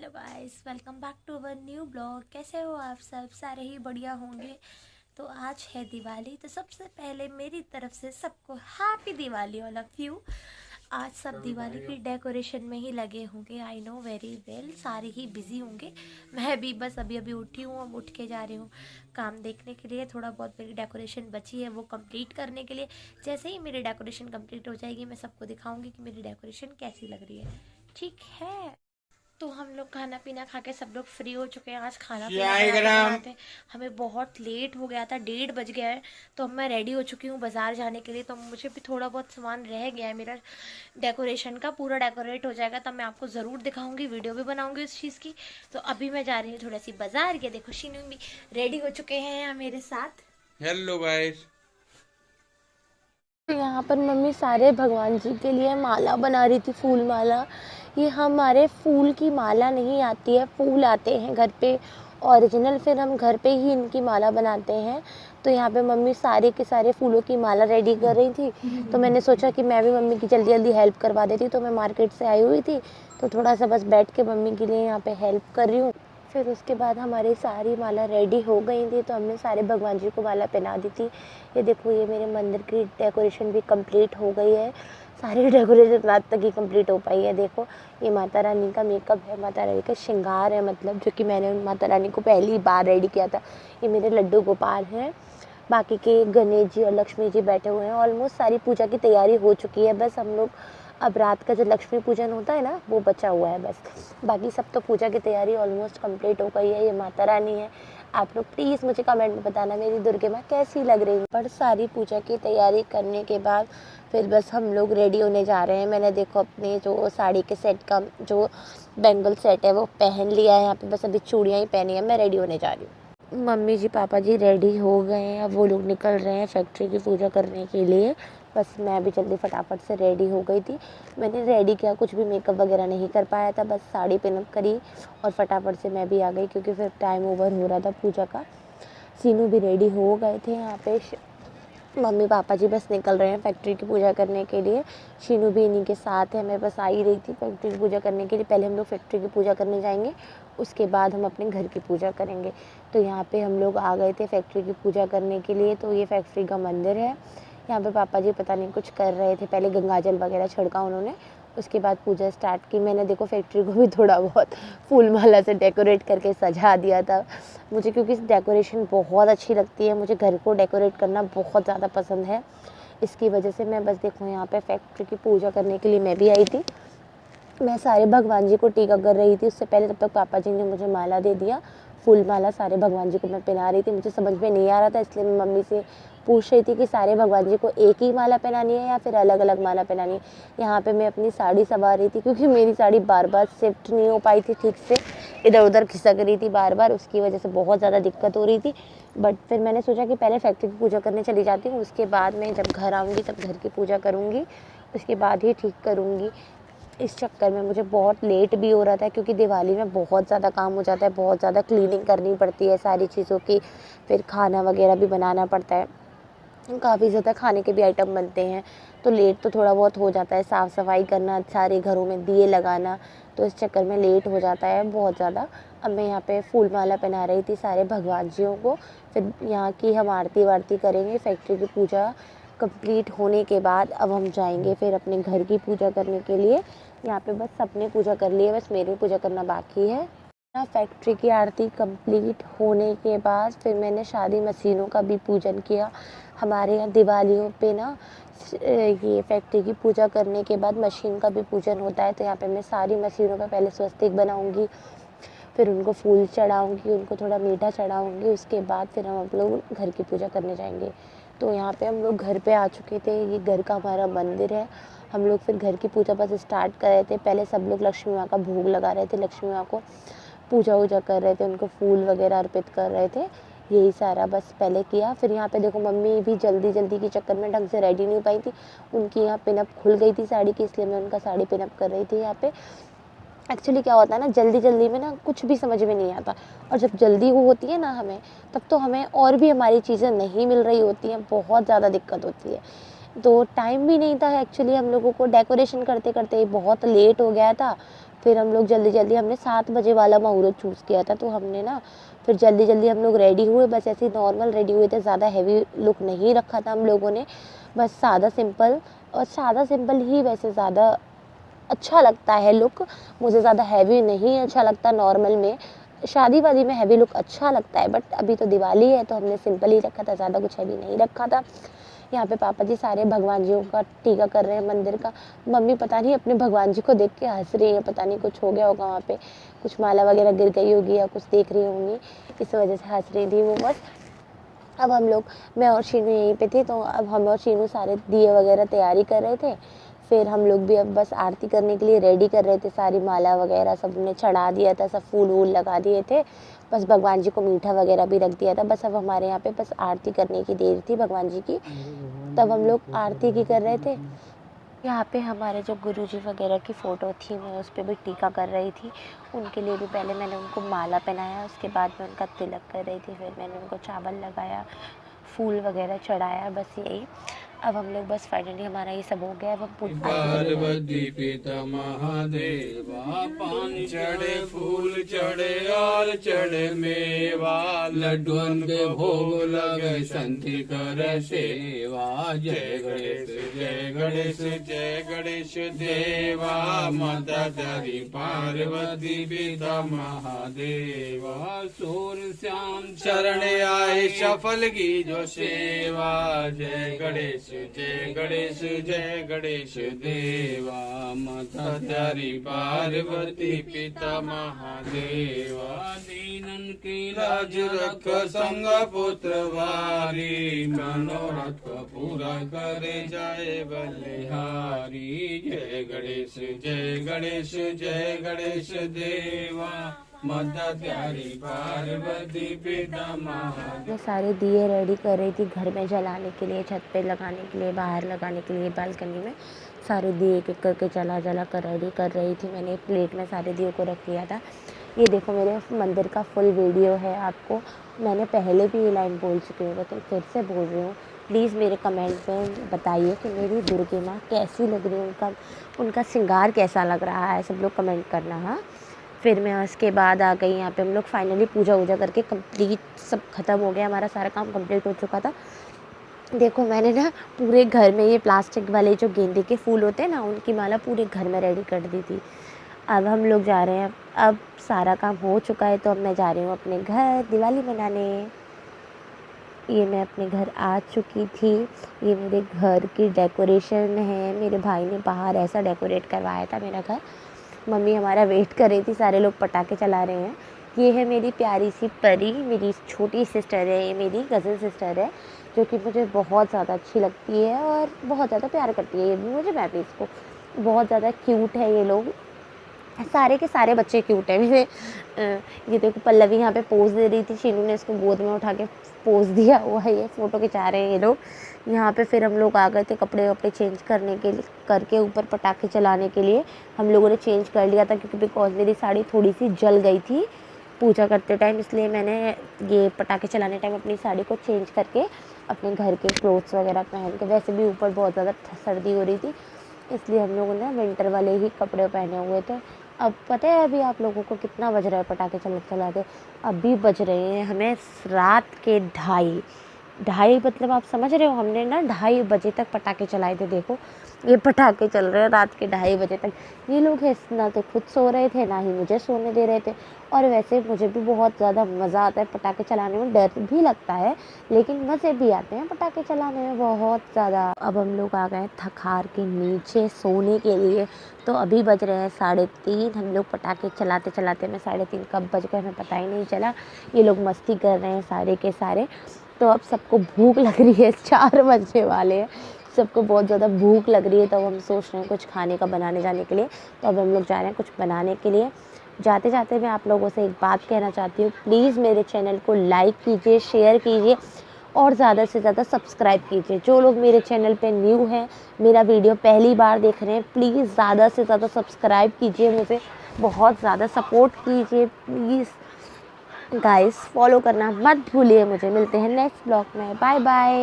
Hello guys, welcome back to our new blog. कैसे हो आप सब? सारे ही बढ़िया होंगे। तो आज है दिवाली, तो सबसे पहले मेरी तरफ से सबको happy Diwali all of you. आज सब दिवाली की डेकोरेशन में ही लगे होंगे। आई नो वेरी वेल, सारे ही बिजी होंगे। मैं भी बस अभी अभी उठी हूँ, अब उठ के जा रही हूँ काम देखने के लिए। थोड़ा बहुत मेरी डेकोरेशन बची है वो कंप्लीट करने के लिए। जैसे ही मेरी डेकोरेशन कंप्लीट हो जाएगी मैं सबको दिखाऊंगी कि मेरी डेकोरेशन कैसी लग रही है। ठीक है, तो हम लोग खाना पीना खा के सब लोग फ्री हो चुके हैं। आज खाना पीना बनाते बनाते हमें बहुत लेट हो गया था, 1:30 बज गया है। तो अब मैं रेडी हो चुकी हूँ बाज़ार जाने के लिए। तो मुझे भी थोड़ा बहुत सामान रह गया है मेरा डेकोरेशन का। पूरा डेकोरेट हो जाएगा तब मैं आपको ज़रूर दिखाऊंगी, वीडियो भी बनाऊंगी उस चीज़ की। तो अभी मैं जा रही हूँ थोड़ा सी बाज़ार के। देखो शीनू भी रेडी हो चुके हैं यहाँ मेरे साथ। Hello guys. तो यहाँ पर मम्मी सारे भगवान जी के लिए माला बना रही थी, फूल माला। ये हमारे फूल की माला नहीं आती है, फूल आते हैं घर पे ओरिजिनल, फिर हम घर पे ही इनकी माला बनाते हैं। तो यहाँ पे मम्मी सारे के सारे फूलों की माला रेडी कर रही थी। तो मैंने सोचा कि मैं भी मम्मी की जल्दी जल्दी हेल्प करवा देती। तो मैं मार्केट से आई हुई थी, तो थोड़ा सा बस बैठ के मम्मी के लिए यहाँ पे हेल्प कर रही हूँ। फिर उसके बाद हमारी सारी माला रेडी हो गई थी, तो हमने सारे भगवान जी को माला पहना दी थी। ये देखो, ये मेरे मंदिर की डेकोरेशन भी कंप्लीट हो गई है। सारी डेकोरेशन रात तक ही कंप्लीट हो पाई है। देखो, ये माता रानी का मेकअप है, माता रानी का श्रृंगार है, मतलब जो कि मैंने माता रानी को पहली बार रेडी किया था। ये मेरे लड्डू गोपाल हैं। बाकी के गणेश जी और लक्ष्मी जी बैठे हुए हैं। ऑलमोस्ट सारी पूजा की तैयारी हो चुकी है। बस हम लोग अब रात का जो लक्ष्मी पूजन होता है ना, वो बचा हुआ है बस। बाकी सब तो पूजा की तैयारी ऑलमोस्ट कंप्लीट हो गई है। ये माता रानी है। आप लोग प्लीज़ मुझे कमेंट में बताना मेरी दुर्गे माँ कैसी लग रही है। पर सारी पूजा की तैयारी करने के बाद फिर बस हम लोग रेडी होने जा रहे हैं। मैंने देखो अपने जो साड़ी के सेट का जो बैंगल सेट है वो पहन लिया है। यहाँ पे बस अभी चूड़ियाँ ही पहनी है। मैं रेडी होने जा रही हूँ। मम्मी जी पापा जी रेडी हो गए हैं। अब वो लोग निकल रहे हैं फैक्ट्री की पूजा करने के लिए। बस मैं भी जल्दी फटाफट से रेडी हो गई थी। मैंने रेडी किया, कुछ भी मेकअप वगैरह नहीं कर पाया था, बस साड़ी पिनअप करी और फटाफट से मैं भी आ गई, क्योंकि फिर टाइम ओवर हो रहा था पूजा का। सीनू भी रेडी हो गए थे। यहाँ पे मम्मी पापा जी बस निकल रहे हैं फैक्ट्री की पूजा करने के लिए। शीनू भी इन्हीं के साथ है। मैं बस आ ही रही थी फैक्ट्री की पूजा करने के लिए। पहले हम लोग फैक्ट्री की पूजा करने जाएंगे, उसके बाद हम अपने घर की पूजा करेंगे। तो यहाँ पे हम लोग आ गए थे फैक्ट्री की पूजा करने के लिए। तो ये फैक्ट्री का मंदिर है। यहाँ पे पापा जी पता नहीं कुछ कर रहे थे। पहले गंगाजल वगैरह छिड़का उन्होंने, उसके बाद पूजा स्टार्ट की। मैंने देखो फैक्ट्री को भी थोड़ा बहुत फूल माला से डेकोरेट करके सजा दिया था मुझे, क्योंकि डेकोरेशन बहुत अच्छी लगती है। मुझे घर को डेकोरेट करना बहुत ज़्यादा पसंद है। इसकी वजह से मैं बस देखो यहाँ पे फैक्ट्री की पूजा करने के लिए मैं भी आई थी। मैं सारे भगवान जी को टीका कर रही थी। उससे पहले तब तक पापा जी ने मुझे माला दे दिया, फूल माला सारे भगवान जी को मैं पहना रही थी। मुझे समझ में नहीं आ रहा था, इसलिए मैं मम्मी से पूछ रही थी कि सारे भगवान जी को एक ही माला पहनानी है या फिर अलग अलग माला पहनानी है। यहाँ पे मैं अपनी साड़ी संवार रही थी, क्योंकि मेरी साड़ी बार बार शिफ्ट नहीं हो पाई थी ठीक से, इधर उधर खिसक रही थी बार बार। उसकी वजह से बहुत ज़्यादा दिक्कत हो रही थी। बट फिर मैंने सोचा कि पहले फैक्ट्री की पूजा करने चली जाती हूँ, उसके बाद मैं जब घर आऊँगी तब घर की पूजा करूँगी, उसके बाद ही ठीक करूँगी। इस चक्कर में मुझे बहुत लेट भी हो रहा था, क्योंकि दिवाली में बहुत ज़्यादा काम हो जाता है, बहुत ज़्यादा क्लीनिंग करनी पड़ती है सारी चीज़ों की, फिर खाना वगैरह भी बनाना पड़ता है, काफ़ी ज़्यादा खाने के भी आइटम बनते हैं। तो लेट तो थोड़ा बहुत हो जाता है, साफ़ सफाई करना, सारे घरों में दिए लगाना, तो इस चक्कर में लेट हो जाता है बहुत ज़्यादा। अब मैं यहाँ पे फूल माला पहना रही थी सारे भगवान जियों को। फिर यहाँ की हम आरती वारती करेंगे। फैक्ट्री की पूजा कंप्लीट होने के बाद अब हम जाएंगे फिर अपने घर की पूजा करने के लिए। यहाँ पे बस सबने पूजा कर ली है, बस मेरी पूजा करना बाकी है। फैक्ट्री की आरती कंप्लीट होने के बाद फिर मैंने शादी मशीनों का भी पूजन किया। हमारे यहाँ दिवालियों पे ना ये फैक्ट्री की पूजा करने के बाद मशीन का भी पूजन होता है। तो यहाँ पे मैं सारी मशीनों का पहले स्वस्तिक बनाऊँगी, फिर उनको फूल चढ़ाऊँगी, उनको थोड़ा मीठा चढ़ाऊँगी, उसके बाद फिर हम लोग घर की पूजा करने जाएंगे। तो यहाँ पे हम लोग घर पे आ चुके थे। ये घर का हमारा मंदिर है। हम लोग फिर घर की पूजा बस स्टार्ट कर रहे थे। पहले सब लोग लक्ष्मी माँ का भोग लगा रहे थे, लक्ष्मी माँ को पूजा वूजा कर रहे थे, उनको फूल वगैरह अर्पित कर रहे थे। यही सारा बस पहले किया। फिर यहाँ पे देखो मम्मी भी जल्दी जल्दी के चक्कर में ढंग से रेडी नहीं हो पाई थी। उनकी यहाँ पिनअप खुल गई थी साड़ी की, इसलिए मैं उनका साड़ी पिनअप कर रही थी यहाँ पे। एक्चुअली क्या होता है ना, जल्दी जल्दी में ना कुछ भी समझ में नहीं आता, और जब जल्दी वो होती है ना हमें, तब तो हमें और भी हमारी चीज़ें नहीं मिल रही होती हैं, बहुत ज़्यादा दिक्कत होती है। तो टाइम भी नहीं था एक्चुअली, हम लोगों को डेकोरेशन करते करते बहुत लेट हो गया था। फिर हम लोग जल्दी जल्दी, हमने 7 बजे वाला मुहूर्त चूज़ किया था, तो हमने ना फिर जल्दी जल्दी हम लोग रेडी हुए, बस ऐसे ही नॉर्मल रेडी हुए थे, ज़्यादा हैवी लुक नहीं रखा था हम लोगों ने, बस सादा सिंपल। और सादा सिंपल ही वैसे ज़्यादा अच्छा लगता है लुक, मुझे ज़्यादा हैवी नहीं अच्छा लगता। नॉर्मल में, शादी वादी में हैवी लुक अच्छा लगता है, बट अभी तो दिवाली है तो हमने सिंपल ही रखा था, ज़्यादा कुछ हैवी नहीं रखा था। यहाँ पे पापा जी सारे भगवान जियों का टीका कर रहे हैं मंदिर का। मम्मी पता नहीं अपने भगवान जी को देख के हंस रही है, पता नहीं कुछ हो गया होगा वहाँ पे, कुछ माला वगैरह गिर गई होगी या कुछ देख रही होंगी, इस वजह से हंस रही थी वो बस। अब हम लोग, मैं और शीनू यहीं पे थे, तो अब हम और शीनू सारे दिए वगैरह तैयारी कर रहे थे। फिर हम लोग भी अब बस आरती करने के लिए रेडी कर रहे थे, सारी माला वगैरह सब ने चढ़ा दिया था, सब फूल वूल लगा दिए थे, बस भगवान जी को मीठा वगैरह भी रख दिया था। बस अब हमारे यहाँ पे बस आरती करने की देर थी भगवान जी की, तब हम लोग आरती की कर रहे थे। यहाँ पे हमारे जो गुरुजी वगैरह की फ़ोटो थी, मैं उस पर भी टीका कर रही थी, उनके लिए भी पहले मैंने उनको माला पहनाया, उसके बाद मैं उनका तिलक कर रही थी, फिर मैंने उनको चावल लगाया, फूल वगैरह चढ़ाया, बस यही। अब हम लोग बस फाइनली हमारा ये सब हो गया। अब हम पार्वती पिता महादेवा, पान चढ़े फूल चढ़े और चढ़े मेवा, लड्डुअन के भोग लगे संति कर सेवा। जय गणेश जय गणेश जय गणेश देवा, माता तेरी पार्वती पिता महादेवा, सूर श्याम शरण आए सफल की जो सेवा। जय गणेश जय गणेश देवा, माता तेरी पार्वती पिता महादेवा, दीनन की लाज रख संग पुत्र वारी, मनोरथ पूरा करे जाए बलिहारी। जय गणेश देवा, माता तेरी पार्वती पिता महादेवा। मैं सारे दिए रेडी कर रही थी घर में जलाने के लिए, छत पे लगाने के लिए, बाहर लगाने के लिए, बालकनी में सारे दिए एक एक करके जला कर रेडी कर रही थी। मैंने प्लेट में सारे दियों को रख लिया था। ये देखो मेरे मंदिर का फुल वीडियो है, आपको मैंने पहले भी ये लाइन बोल चुकी हूँ, लेकिन फिर से बोल रही हूँ, प्लीज़ मेरे कमेंट में बताइए कि मेरी दुर्गे माँ कैसी लग रही है, उनका श्रृंगार कैसा लग रहा है, सब लोग कमेंट करना। हाँ, फिर मैं उसके बाद आ गई यहाँ पे, हम लोग फाइनली पूजा वूजा करके कंप्लीट सब ख़त्म हो गया, हमारा सारा काम कंप्लीट हो चुका था। देखो मैंने ना पूरे घर में ये प्लास्टिक वाले जो गेंदे के फूल होते हैं ना, उनकी माला पूरे घर में रेडी कर दी थी। अब हम लोग जा रहे हैं, अब सारा काम हो चुका है, तो अब मैं जा रही हूँ अपने घर दिवाली मनाने। ये मैं अपने घर आ चुकी थी, ये मेरे घर की डेकोरेशन है, मेरे भाई ने बाहर ऐसा डेकोरेट करवाया था मेरा घर। मम्मी हमारा वेट कर रही थी, सारे लोग पटाखे चला रहे हैं। ये है मेरी प्यारी सी परी, मेरी छोटी सिस्टर है, ये मेरी कज़न सिस्टर है, जो कि मुझे बहुत ज़्यादा अच्छी लगती है और बहुत ज़्यादा प्यार करती है ये भी मुझे, मैं भी इसको। बहुत ज़्यादा क्यूट है ये लोग, सारे के सारे बच्चे क्यूट हैं मेरे। ये देखो पल्लवी यहाँ पे पोज दे रही थी, शीनू ने इसको गोद में उठा के पोज दिया हुआ है, ये फ़ोटो खिंचा रहे हैं ये लोग। यहाँ पे फिर हम लोग आ गए थे कपड़े वपड़े चेंज करने के लिए, करके ऊपर पटाखे चलाने के लिए हम लोगों ने चेंज कर लिया था, क्योंकि बिकॉज मेरी साड़ी थोड़ी सी जल गई थी पूजा करते टाइम, इसलिए मैंने ये पटाखे चलाने टाइम अपनी साड़ी को चेंज करके अपने घर के क्लोथ्स वगैरह पहन के, वैसे भी ऊपर बहुत ज़्यादा सर्दी हो रही थी, इसलिए हम लोगों ने विंटर वाले ही कपड़े पहने हुए थे। अब पता है अभी आप लोगों को कितना बज रहा है पटाखे चला के? अभी बज रहे हैं हमें रात के 2:30, मतलब आप समझ रहे हो, हमने ना 2:30 बजे तक पटाखे चलाए थे। देखो ये पटाखे चल रहे हैं रात के 2:30 बजे तक। ये लोग ना तो खुद सो रहे थे, ना ही मुझे सोने दे रहे थे। और वैसे मुझे भी बहुत ज़्यादा मज़ा आता है पटाखे चलाने में, डर भी लगता है लेकिन मज़े भी आते हैं पटाखे चलाने में बहुत ज़्यादा। अब हम लोग आ गए थकार के नीचे सोने के लिए, तो अभी बज रहे हैं 3:30। हम लोग पटाखे चलाते चलाते में 3:30 कब बज गए हमें पता ही नहीं चला। ये लोग मस्ती कर रहे हैं सारे के सारे। तो अब सबको भूख लग रही है, 4 बजने वाले हैं, सबको बहुत ज़्यादा भूख लग रही है, तो हम सोच रहे हैं कुछ खाने का बनाने जाने के लिए। तो अब हम लोग जा रहे हैं कुछ बनाने के लिए। जाते जाते मैं आप लोगों से एक बात कहना चाहती हूँ, प्लीज़ मेरे चैनल को लाइक कीजिए, शेयर कीजिए और ज़्यादा से ज़्यादा सब्सक्राइब कीजिए। जो लोग मेरे चैनल पे न्यू हैं, मेरा वीडियो पहली बार देख रहे हैं, प्लीज़ ज़्यादा से ज़्यादा सब्सक्राइब कीजिए, मुझे बहुत ज़्यादा सपोर्ट कीजिए प्लीज़ गाइस। फॉलो करना मत भूलिए मुझे। मिलते हैं नेक्स्ट ब्लॉग में, बाय बाय।